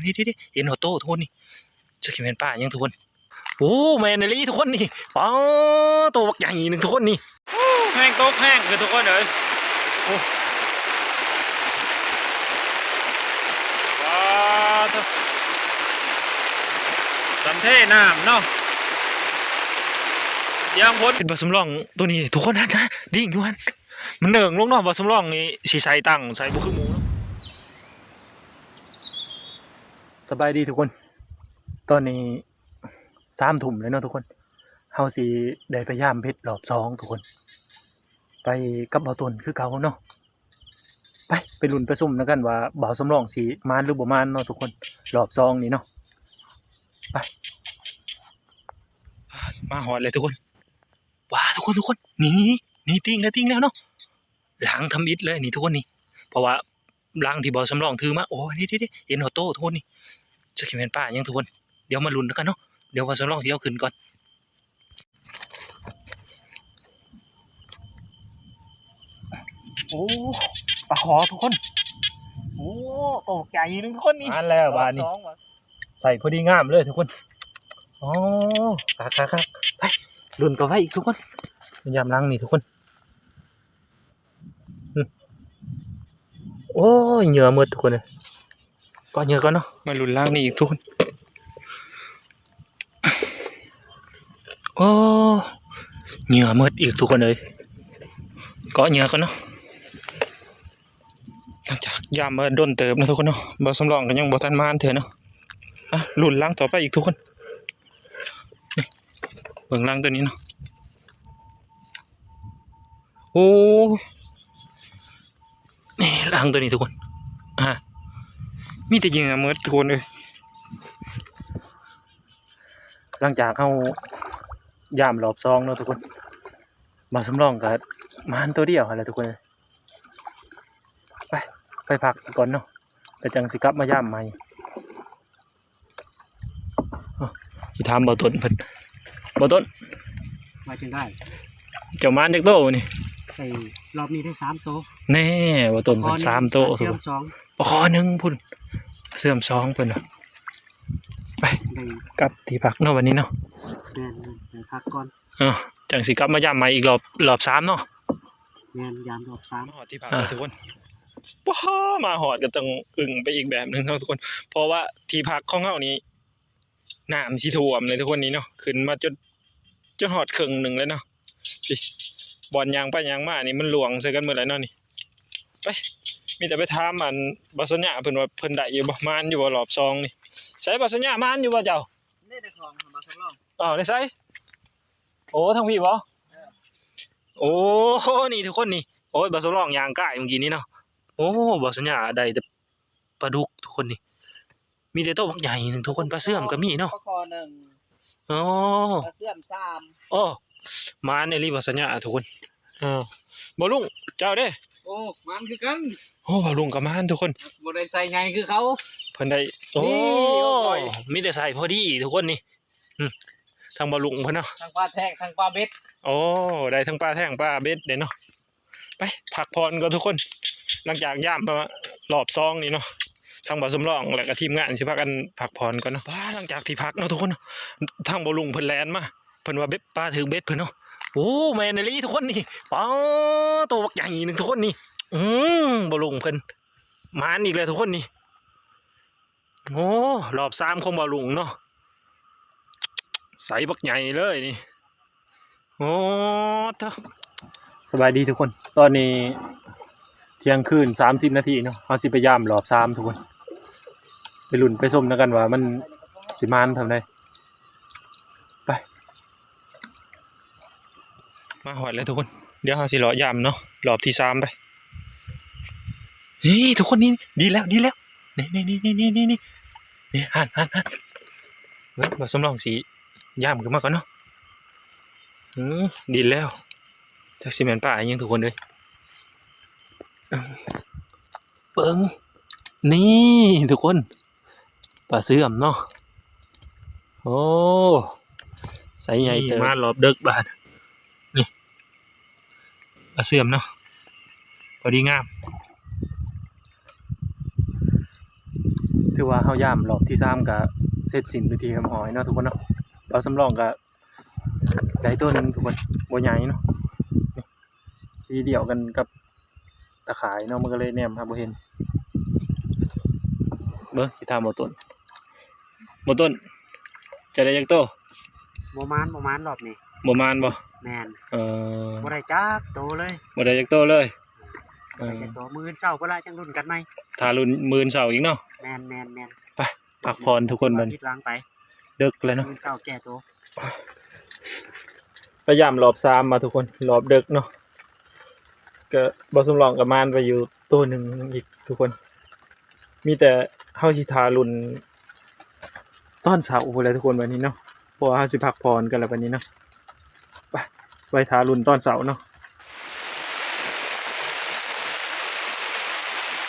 นี่เห็นหัวโตทุกคนนี่จะเห็นป่ายังทุกคนโอ้แมนลี่ทุกคนนี่ป๋อตัวบักใหญ่หนึ่งทุกคนนี่แห้งโต๊ะแห้งคือทุกคนเลยโอ้ว้าวสันเทน้ำเนาะยังพ้นเป็นบาสมรองตัวนี้ทุกคนนะดิ่งอยู่ฮันมันเดิงลงเนาะบาสมรองนี่สีใส่ตังใส่บุคือหมูเนาะสบายดีทุกคนตอนนี้3 ทุ่มเลยเนาะทุกคนเฮาสิได้พยายามเพชรรอบ2ทุกคนไปกับบ่าวตนคือเก่าเนาะไปลุ้นไปซุ่มกันว่าบ่าวสำรองสิมานหรือบ่มานเนาะทุกคนรอบ2นี่เนาะไปมาหอดเลยทุกคนว้าทุกคนนี่ติ้งแล้วเนาะล้างทำอิฐเลยนี่ทุกคนนี่เพราะว่าล้างที่บ่าวสำรองถือมาโอ้นี่เห็นหัวโตทุกคนนี่จะเห็นป่ายังทุกคนเดี๋ยวมาลุ้นกันเนาะเดี๋ยวบ่าวสำรองสิเอาขึ้นก่อนโอ้ปลาขอทุกคนโอ้โตใหญ่นึงทุกคนนี่อันแล้วบานนี้ใส่พอดีงามเลยทุกคนอ๋อครับไปลุ้นต่อไปอีกทุกคนยามล้างนี่ทุกคนโอ้ยเหงื่อมืดทุกคนเลยก็เหงื่อก่อนเนาะมาลุ้นล้างนี่อีกทุกคนโอ้เหงื่อมืดอีกทุกคนเลยก็เหงื่อก่อนเนาะหลังจากยามมาโดนเติบนะทุกคนเนาะบ่สำรองกันยังบ่ทันมานเถอะเนาะลุ้นล้างต่อไปอีกทุกคนนี่เบิ่งล้างตัวนี้เนาะโอ้นี่ล้างตัวนี้ทุกคนมีแต่ยิงมืดทุกคนเลยหลังจากเข้ายามรอบ2เนาะทุกคนบ่สำรองกับมานตัวเดียวอะไรทุกคนเลยไปพักก่อนเนาะแต่จังสิกลับมายามใหม่สิถามบ่ต้นเพิ่นบ่ต้นมาจนได้เจ้ามานจักโตนี่ไอ้รอบนี้ได้3 โตแน่บ่ต้นเพิ่น3 โตเสื่อม2ปอ1พุ่นเสื่อม2เพิ่นน่ะไปกลับที่พักเนาะวันนี้เนาะแม่นพักก่อนจังสิกลับมายามใหม่อีกรอบ3เนาะแม่นยามรอบ3หอดที่พักทุกคนว้ามาหอดก็ต้องอึ่งไปอีกแบบนึงเนาะทุกคนเพราะว่าที่พักของเฮานี้น้ำสิท่วมเลยทุกคนนี้เนาะขึ้นมาจนหอดครึ่งนึงเลยเนาะบอลยางไปยางมานี่มันหลวงใส่กันหมดแล้วเนาะนี่ไปมีแต่ไปถามอันบ่สัญญาเพิ่นว่าเพิ่นได้อยู่บ่มานอยู่บ่รอบ2นี่ใส่บ่สัญญามานอยู่บ่เจ้านี่ได้ของบ่สำรองได้ใส่โอ้ทางพี่บ่โอ้นี่ทุกคนนี่โอ้ยบ่สำรองยางก้ายเมื่อกี้นี้เนาะโอ้บ่สัญญาได้แต่ปลาดุกทุกคนนี่มีแต่โตบักใหญ่นึงทุกคนปลาเสื่อมก็มีเนาะปลาคอ1อ๋อปลาเสื่อม3อ้อมานนี่รีบ่สัญญาทุกคนบ่ลุงเจ้าเด้โอ้มันคือกันโอ้บ่ลุงกับมานทุกคนบ่ได้ใส่ใหญ่คือเขาเพิ่นได้โอ้มีแต่ใส่พอดีทุกคนนี่ทางบ่ลุงเพิ่นเนาะทั้งปลาแท่งทั้งปลาเบ็ดโอ้ได้ทั้งปลาแท่งปลาเบ็ดเด้เนาะไปพักผ่อนกันทุกคนหลังจากย่ามมารอบ2นี่เนาะทางบ่สำรองแล้วก็ทีมงานสิพากันพักผ่อนก่อนเนาะหลังจากที่พักเนาะทุกคนทางบ่ลุงเพิ่นแล่นมาเพิ่นว่าเบ็ดปลาถึงเบ็ดเพิ่นเนาะโอ้แม่นลี่ทุกคนนี่ป๋อตัวบักใหญ่นึงทุกคนนี่บ่ลุงเพิ่นมานอีกแล้วทุกคนนี่โอ้รอบ3ของบ่ลุงเนาะใส่บักใหญ่เลยนี่โอ้เถอะสบายดีทุกคนตอนนี้เที่ยงคืน30 นาทีเนาะเฮาสิพยายามรอบ3ทุกคนไปลุ้นไปส้มกันว่ามันสิมานทำได้ไปมาหอดเลยทุกคนเดี๋ยวเฮาสิรอยามเนาะรอบที่3ไปนี่ทุกคนนี่ดีแล้วนี่หันมาสำรองสียามขึ้นมาก่อนเนาะดีแล้วจากซีเมนต์ป่ายังทุกคนเลยเปิงนี่ทุกคนปลาเสื่อมเนาะโอ้ใส่ใหญ่เติมมารอบเด็กบาดนี่ปลาเสื่อมเนาะพอดีงาม ถือว่าเฮาย่ามรอบที่3ก็เสร็จสิ้นพิธีคำหอยเนาะทุกคนเนาะเราสำรองก็ได้ตัวหนึงทุกคนบ่ใหญ่เนาะนี่สีเดียวกันกับตะข่ายเนาะมันก็เลยแนมหาบ่เห็นเบิ่งสิถามบ่ต้นจะได้จักโต บ่มานรอบนี้ บ่มานบ่ แม่น บ่ ได้จักโตเลย ได้จักโตเลยบ่ได้จักโตมื้อเช้าพุ่นละจังรุ่นกันใหม่ ถ้ารุ่นมื้อเช้าอีกเนาะ แม่น ไปพักผ่อนทุกคนบัดนี้ คิดวางไป ดึกแล้วเนาะ มื้อเช้าแก่โต พยายามรอบ3มาทุกคนรอบดึกเนาะก็บ่สำรองกับมานไปอยู่ตัวหนึงอีกทุกคน มีแต่เฮาสิทารุ่นตอนเช้าพู้นแหละทุกคนบัดนี้เนาะเพราะว่าเฮาสิพักผ่อนกันแล้วบัดนี้เนาะไปไว้ทารุ่นตอนเช้าเนาะ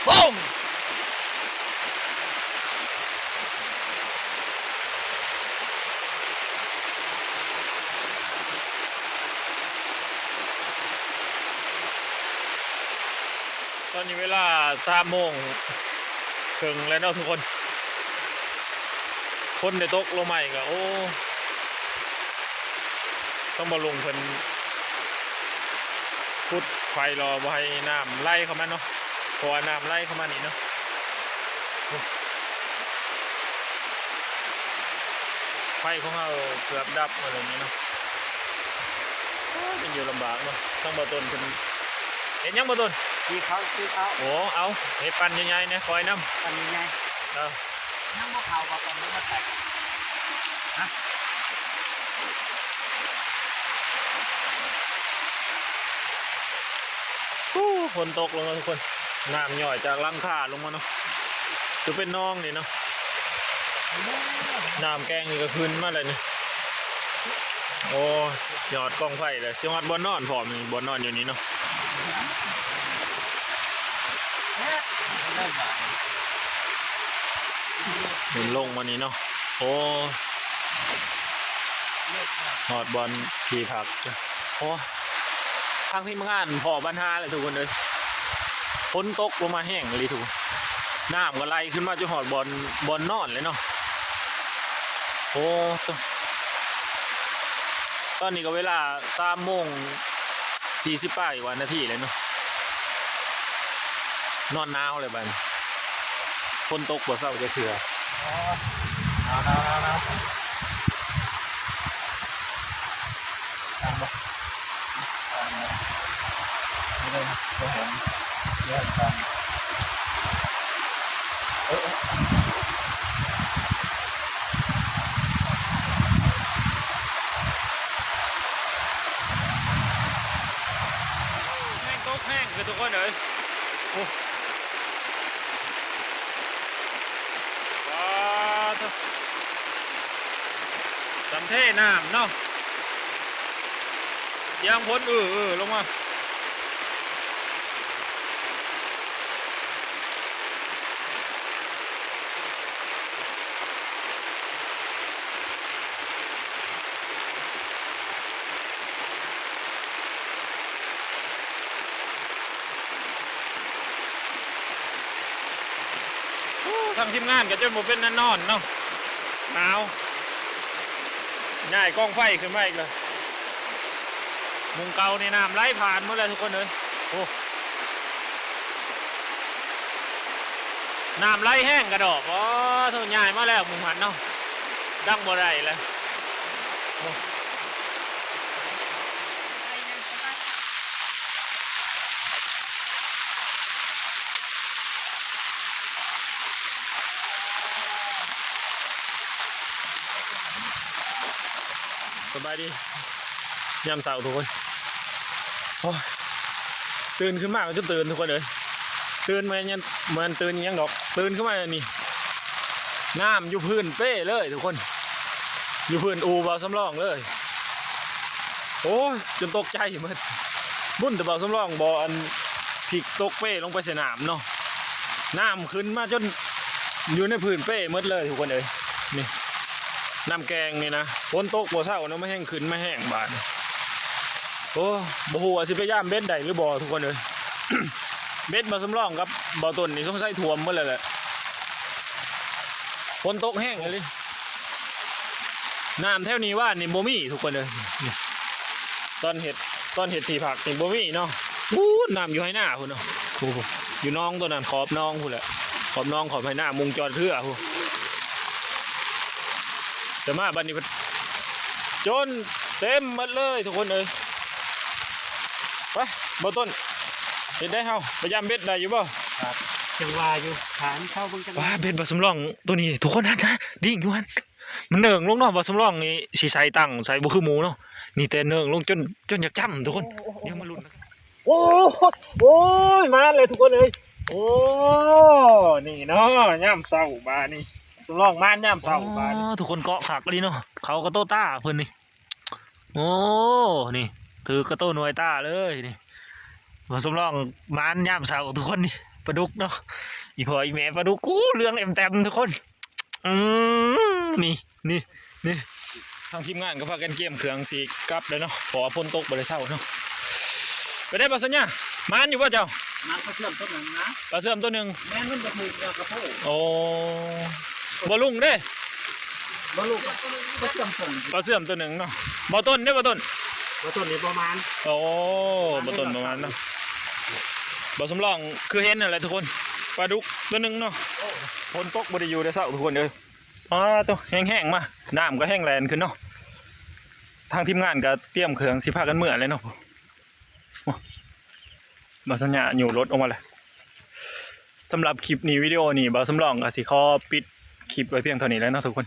ปุ้มตอนนี้เวลา3 โมงครึ่งแล้วเนาะทุกคนคนได้ตกลงมาอีกแล้วโอ้ต้องบ่ลงเพิ่นพุดไฟรอบ่ให้น้ำไหลเข้ามาเนาะเพราะว่าน้ำไหลเข้ามานี่เนาะไฟของเราเกือบดับอะไรอย่างนี้เนาะเป็นอยู่ลำบากเนาะต้องบ่ต้นเพิ่นเห็นยังบ่ต้น ที่เขา โอ้เอาเฮ็ดปั่นใหญ่ๆนะคอยนำ กันยังไง นั่งบ่เผาบ่ต้องมาแตก ฝนตกลงมาทุกคนน้ำย่อยจากหลังคาลงมาเนาะจะเป็นน้องนี่เนาะน้ำแกงนี่ก็ขึ้นมาเลยนี่โอ้ยอดกองไฟเลยจังหวัดบ่อนนอนพร้อมนี่บ่อนนอนอยู่นี่เนาะเห็นลงมานี่เนาะโอ้หอดบอลทีผักโอ้ทางที่มางานพอปัญหาเลยทุกคนเลยฝนตกลงมาแห้งเลยทุกน้ำก็ไหลขึ้นมาจนหอดบอลนอนเลยเนาะโอ้ตอนนี้ก็เวลา3 โมง 48 วันนาทีเลยเนาะนอนหนาวเลยบัดฝนตกบ่เศร้าจะเถื่อแห้งตกแห้งคือทุกคนเลยโอ้จำเท่น้ำเนาะยางพ้นลงมาทางทีมงานก็จนบ่เป็นนอนเนาะหนาวง่ายกล้องไฟขึ้นมาอีกเลยมุงเก่าในน้ำไหลผ่านหมดเลยทุกคนเลยโอ้น้ำไหลแห้งกระดอกอ๋อทุกใหญ่มาแล้วมุงหันเนาะดังบ่ได้เลยสบายดียามเสาร์ทุกคนโอ้ตื่นขึ้นมาก็จะตื่นทุกคนเลยตื่นมาเนี่ยมันตื่นยังดอกตื่นขึ้นมานี่น้ำอยู่พื้นเป้เลยทุกคนอยู่พื้นอูเบาสำรองเลยโอ้จนตกใจมันบุ่นแต่เบาสำรองบ่อันผิกตกเป้ลงไปสนามเนาะน้ำขึ้นมาจนอยู่ในพื้นเป้หมดเลยทุกคนเลยนี่น้ำแกงนี่นะฝนตกบ่เศร้าเนาะไม่แห้งขึ้นไม่แห้งบาดโอ้บ่ฮู้ว่าสิไปย่ามเบ็ดได้หรือบ่ทุกคนเลย เบ็ดบ่สำรองกับบ่ต้นนี่สงสัยท่วมหมดแล้วแหละ ฝนตกแห้งเลยน้ำแถวนี้ว่านี่บ่มีทุกคนเลยนี่ตอนเห็ดที่ผักนี่บ่มีเนาะน้ำอยู่ให้หน้าพุ่นเนาะอยู่น้องตัวนั้นขอบน้องพุ่นแหละขอบน้องขอบให้หน้ามุงจอดเรือพุ่นแต่มาบัดนี้จนเต็มหมดเลยทุกคนเลยไปบ่ต้นเห็นได้เฮาพยายามเบ็ดได้อยู่บ่ จังว่าอยู่ฐานเข้าเบิ่งจัง ว้าเบ็ดบ่สำรองตัวนี้ทุกคนนะดิ่งอยู่หั่นมันเนิ่งลงเนาะบ่สำรองนี่สิใส่ตั้งใส่บ่คือหมูเนาะนี่แต่เนิ่งลงจนอยากจ้ำทุกคนเดี๋ยวมาลุ้นกันโอ้ยมาเลยทุกคนเลยโอ้นี่เนาะย่ำเศร้าบานี่สำรองมาย่ำเศร้าบานี่ทุกคนเกาะขักเลยเนาะเขาก็โตต้าเพิ่นนี่โอ้นี่ถือกระโตหน่วยต้าเลยนี่มาสำรองมานย่ำเศร้าทุกคนนี่ปลาดุกเนาะอีพ่ออีแม่ปลาดุกกูเรื่องเต็มทุกคนนี่ทางทีมงานก็พากันเกี่ยมเครื่องสีกลับเลยเนาะขอพ้นตกบริเช้าเนาะไปได้ปลาสัญญามานอยู่ป่ะเจ้า น้ำกระเสื่อมต้นนั้นนะ ปลาเสื่อมตัวหนึ่ง แม่นมันจะถูกกระโปง โอ้บอลุงเด้ บลูกกระเสื่อมส่ง ปลาเสื่อมตัวหนึ่งเนาะบอต้นเด้บอต้น บ่ต้นนี่ประมาณ โอ้บอต้นประมาณเนาะบอสำรองคือเห็นอะไรทุกคนปลาดุกตัวหนึ่งเนาะพ้นตกบริยูได้เช้าทุกคนเลยตัวแห้งๆมาน้ำก็แห้งแรงขึ้นเนาะทางทีมงานก็เตรียมเครื่องสิพากันเมื่อเลยเนาะบาสัญญาอยู่รถออกมาเลยสำหรับคลิปนี้วิดีโอนี้บาสำรองก็สิขอปิดคลิปไว้เพียงเท่านี้แล้วเนาะทุกคน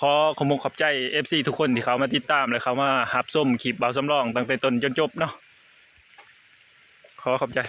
ขอขอบคุณขอบใจ FC ทุกคนที่เขามาติดตามและเขามาหับส้มคลิปบาสำรองตั้งแต่ต้นจนจบเนาะขอขอบใจ